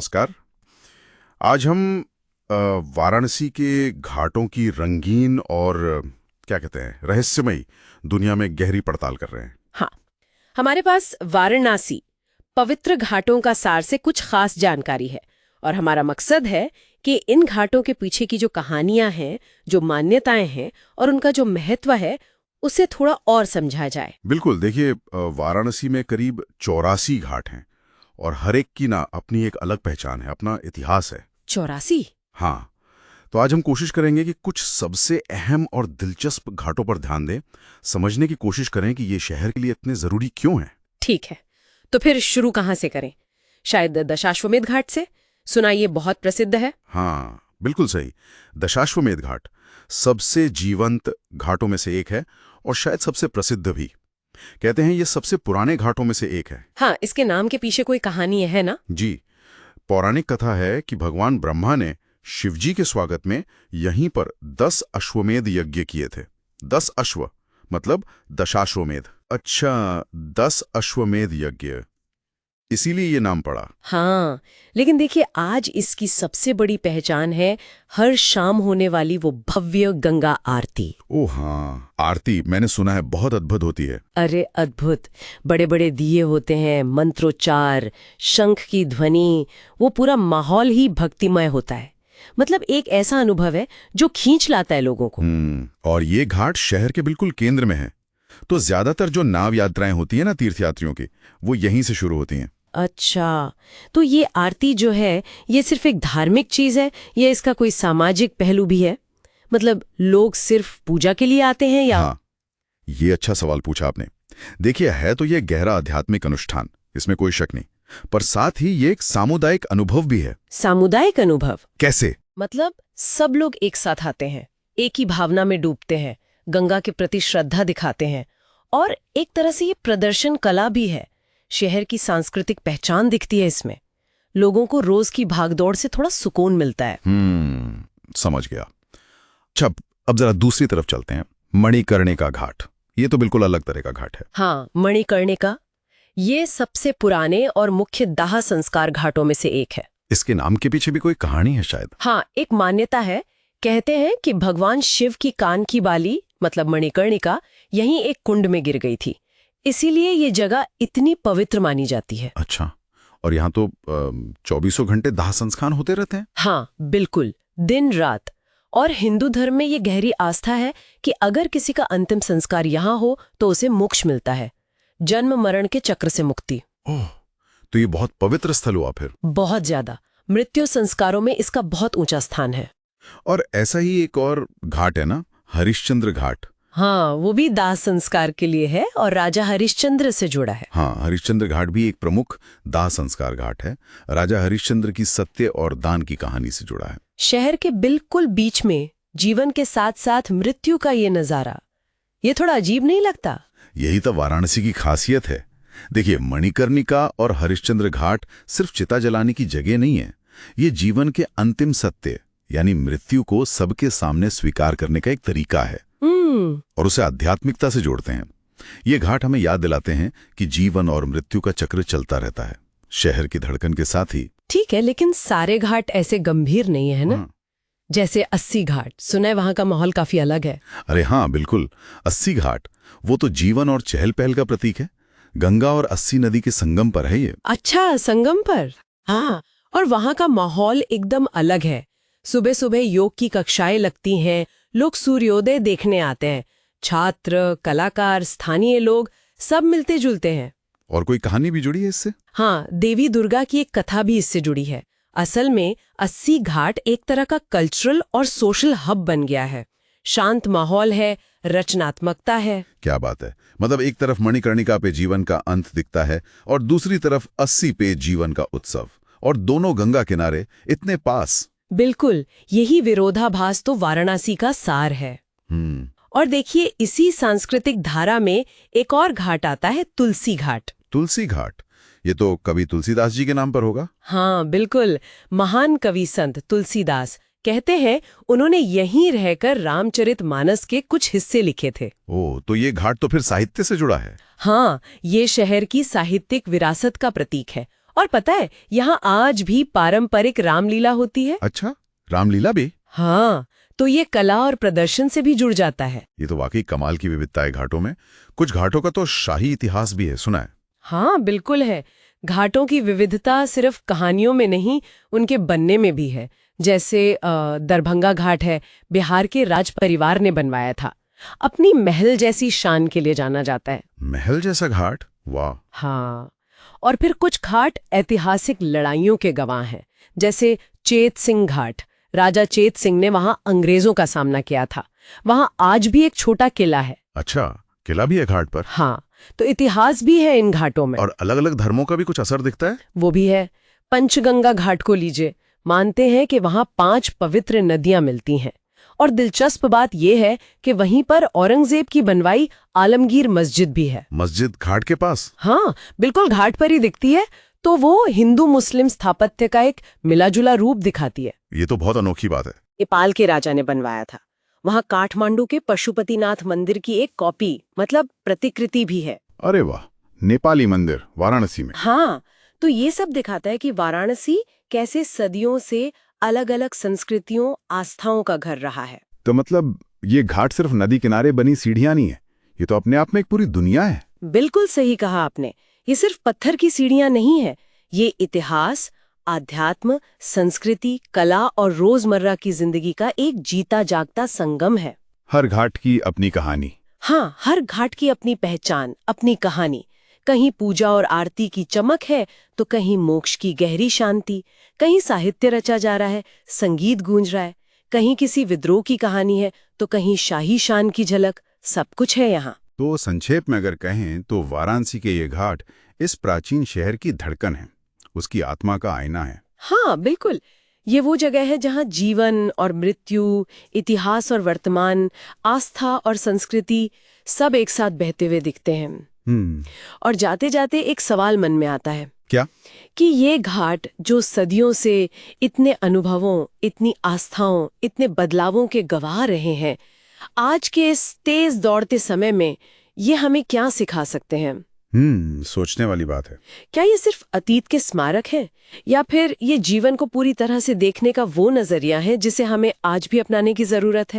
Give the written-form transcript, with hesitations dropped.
नमस्कार। आज हम वाराणसी के घाटों की रंगीन और क्या कहते हैं रहस्यमयी दुनिया में गहरी पड़ताल कर रहे हैं। हाँ, हमारे पास वाराणसी पवित्र घाटों का सार से कुछ खास जानकारी है और हमारा मकसद है कि इन घाटों के पीछे की जो कहानियां हैं, जो मान्यताएं हैं और उनका जो महत्व है उसे थोड़ा और समझा जाए। बिल्कुल, देखिए वाराणसी में करीब 84 घाट हैं और हर एक की ना अपनी एक अलग पहचान है, अपना इतिहास है। 84? हाँ, तो आज हम कोशिश करेंगे कि कुछ सबसे अहम और दिलचस्प घाटों पर ध्यान दें, समझने की कोशिश करें कि ये शहर के लिए इतने जरूरी क्यों हैं। ठीक है, तो फिर शुरू कहाँ से करें? शायद दशाश्वमेध घाट से? सुना ये बहुत प्रसिद्ध है। हाँ, बिल्कुल सही। दशाश्वमेध घाट सबसे जीवंत घाटों में से एक है और शायद सबसे प्रसिद्ध भी। कहते हैं ये सबसे पुराने घाटों में से एक है। हाँ, इसके नाम के पीछे कोई कहानी है ना? जी, पौराणिक कथा है कि भगवान ब्रह्मा ने शिवजी के स्वागत में यहीं पर 10 अश्वमेध यज्ञ किए थे। 10 अश्व मतलब दशाश्वमेध। अच्छा, 10 अश्वमेध यज्ञ, इसीलिए ये नाम पड़ा। हाँ, लेकिन देखिए आज इसकी सबसे बड़ी पहचान है हर शाम होने वाली वो भव्य गंगा आरती। ओह हाँ, आरती मैंने सुना है बहुत अद्भुत होती है। अरे अद्भुत! बड़े बड़े दिए होते हैं, मंत्रोच्चार, शंख की ध्वनि, वो पूरा माहौल ही भक्तिमय होता है। मतलब एक ऐसा अनुभव है जो खींच लाता है लोगों को। और ये घाट शहर के बिल्कुल केंद्र में है, तो ज्यादातर जो नाव यात्राएं होती है ना तीर्थयात्रियों की, वो यहीं से शुरू होती हैं। अच्छा, तो ये आरती जो है ये सिर्फ एक धार्मिक चीज है या इसका कोई सामाजिक पहलू भी है? मतलब लोग सिर्फ पूजा के लिए आते हैं या? हाँ, ये अच्छा सवाल पूछा आपने। देखिए, है तो ये गहरा आध्यात्मिक अनुष्ठान, इसमें कोई शक नहीं, पर साथ ही ये एक सामुदायिक अनुभव भी है। सामुदायिक अनुभव? कैसे? मतलब सब लोग एक साथ आते हैं, एक ही भावना में डूबते हैं, गंगा के प्रति श्रद्धा दिखाते हैं और एक तरह से ये प्रदर्शन कला भी है। शहर की सांस्कृतिक पहचान दिखती है इसमें। लोगों को रोज की भागदौड़ से थोड़ा सुकून मिलता है। समझ गया। अच्छा, अब जरा दूसरी तरफ चलते हैं। मणिकर्णिका घाट, ये तो बिल्कुल अलग तरह का घाट है। हाँ, मणिकर्णिका ये सबसे पुराने और मुख्य दाह संस्कार घाटों में से एक है। इसके नाम के पीछे भी कोई कहानी है शायद? हाँ, एक मान्यता है। कहते हैं कि भगवान शिव की कान की बाली मतलब मणिकर्णिका यहीं एक कुंड में गिर गई थी, इसीलिए ये जगह इतनी पवित्र मानी जाती है। अच्छा, और यहाँ तो 24 घंटे दाह संस्कार होते रहते हैं? हाँ बिल्कुल, दिन रात। और हिंदू धर्म में ये गहरी आस्था है कि अगर किसी का अंतिम संस्कार यहाँ हो तो उसे मोक्ष मिलता है, जन्म मरण के चक्र से मुक्ति। ओह, तो ये बहुत पवित्र स्थल हुआ फिर। बहुत ज्यादा। मृत्यु संस्कारों में इसका बहुत ऊंचा स्थान है। और ऐसा ही एक और घाट है ना, हरिश्चंद्र घाट। हाँ, वो भी दाह संस्कार के लिए है और राजा हरिश्चंद्र से जुड़ा है। हाँ, हरिश्चंद्र घाट भी एक प्रमुख दाह संस्कार घाट है। राजा हरिश्चंद्र की सत्य और दान की कहानी से जुड़ा है। शहर के बिल्कुल बीच में जीवन के साथ साथ मृत्यु का ये नजारा, ये थोड़ा अजीब नहीं लगता? यही तो वाराणसी की खासियत है। देखिए, मणिकर्णिका और हरिश्चंद्र घाट सिर्फ चिता जलाने की जगह नहीं है, ये जीवन के अंतिम सत्य यानी मृत्यु को सबके सामने स्वीकार करने का एक तरीका है और उसे आध्यात्मिकता से जोड़ते हैं। ये घाट हमें याद दिलाते हैं कि जीवन और मृत्यु का चक्र चलता रहता है, शहर की धड़कन के साथ ही। ठीक है, लेकिन सारे घाट ऐसे गंभीर नहीं है ना? जैसे 80 घाट, सुना है वहां का माहौल काफी अलग है। अरे हाँ बिल्कुल, 80 घाट वो तो जीवन और चहल पहल का प्रतीक है। गंगा और 80 नदी के संगम पर है ये। अच्छा, संगम पर? हाँ, और वहां का माहौल एकदम अलग है। सुबह सुबह योग की कक्षाएं लगती हैं, लोग सूर्योदय देखने आते हैं, छात्र, कलाकार, स्थानीय लोग सब मिलते जुलते हैं। और कोई कहानी भी जुड़ी है इससे? हाँ, देवी दुर्गा की एक कथा भी इससे जुड़ी है। असल में 80 घाट एक तरह का कल्चरल और सोशल हब बन गया है। शांत माहौल है, रचनात्मकता है। क्या बात है। मतलब एक तरफ मणिकर्णिका पे जीवन का अंत दिखता है और दूसरी तरफ 80 पे जीवन का उत्सव, और दोनों गंगा किनारे इतने पास। बिल्कुल, यही विरोधाभास तो वाराणसी का सार है। और देखिए, इसी सांस्कृतिक धारा में एक और घाट आता है, तुलसी घाट। तुलसी घाट, ये तो कवि तुलसीदास जी के नाम पर होगा। हाँ बिल्कुल, महान कवि संत तुलसीदास कहते हैं उन्होंने यहीं रहकर रामचरितमानस के कुछ हिस्से लिखे थे। ओह, तो ये घाट तो फिर साहित्य से जुड़ा है। हाँ, ये शहर की साहित्यिक विरासत का प्रतीक है और पता है, यहाँ आज भी पारंपरिक रामलीला होती है। अच्छा, रामलीला भी? हाँ, तो ये कला और प्रदर्शन से भी जुड़ जाता है। ये तो वाकई कमाल की विविधता है घाटों में। कुछ घाटों का तो शाही इतिहास भी है, सुना है। हाँ, बिल्कुल है। घाटों की विविधता सिर्फ कहानियों में नहीं, उनके बनने में भी है। जैसे दरभंगा घाट है, बिहार के राज परिवार ने बनवाया था। अपनी महल जैसी शान के लिए जाना जाता है। महल जैसा घाट? वाह। हाँ, और फिर कुछ घाट ऐतिहासिक लड़ाइयों के गवाह हैं। जैसे चेत सिंह घाट, राजा चेत सिंह ने वहां अंग्रेजों का सामना किया था। वहां आज भी एक छोटा किला है। अच्छा, किला भी है घाट पर? हाँ, तो इतिहास भी है इन घाटों में। और अलग अलग धर्मों का भी कुछ असर दिखता है? वो भी है। पंचगंगा घाट को लीजिए, मानते हैं कि वहां 5 पवित्र नदियां मिलती हैं। और दिलचस्प बात यह है कि वहीं पर औरंगजेब की बनवाई आलमगीर मस्जिद भी है। मस्जिद घाट के पास? हाँ, बिल्कुल घाट पर ही दिखती है। तो वो हिंदू मुस्लिम स्थापत्य का एक मिलाजुला रूप दिखाती है। ये तो बहुत अनोखी बात है। नेपाल के राजा ने बनवाया था। वहां काठमांडू के पशुपतिनाथ मंदिर की एक कॉपी, मतलब प्रतिकृति भी है। अरे वाह, नेपाली मंदिर वाराणसी में? हाँ, तो ये सब दिखाता है कि वाराणसी कैसे सदियों से अलग अलग संस्कृतियों, आस्थाओं का घर रहा है। तो मतलब ये घाट सिर्फ नदी किनारे बनी सीढ़ियां नहीं है, ये तो अपने आप में एक पूरी दुनिया है। बिल्कुल सही कहा आपने। ये सिर्फ पत्थर की सीढ़ियां नहीं है, ये इतिहास, आध्यात्म, संस्कृति, कला और रोजमर्रा की जिंदगी का एक जीता जागता संगम है। हर घाट की अपनी कहानी। हाँ, हर घाट की अपनी पहचान, अपनी कहानी। कहीं पूजा और आरती की चमक है, तो कहीं मोक्ष की गहरी शांति, कहीं साहित्य रचा जा रहा है, संगीत गूंज रहा है, कहीं किसी विद्रोह की कहानी है, तो कहीं शाही शान की झलक। सब कुछ है यहाँ। तो संक्षेप में अगर कहें तो वाराणसी के ये घाट इस प्राचीन शहर की धड़कन है, उसकी आत्मा का आईना है। हाँ, बिल्कुल। ये वो जगह है जहाँ जीवन और मृत्यु, इतिहास और वर्तमान, आस्था और संस्कृति सब एक साथ बहते हुए दिखते हैं। और जाते जाते एक सवाल मन में आता है। क्या? कि ये घाट जो सदियों से इतने अनुभवों, इतनी आस्थाओं, इतने बदलावों के गवाह रहे हैं, आज के इस तेज दौड़ते समय में ये हमें क्या सिखा सकते हैं? सोचने वाली बात है। क्या ये सिर्फ अतीत के स्मारक हैं, या फिर ये जीवन को पूरी तरह से देखने का वो नजरिया है जिसे हमें आज भी अपनाने की जरूरत है?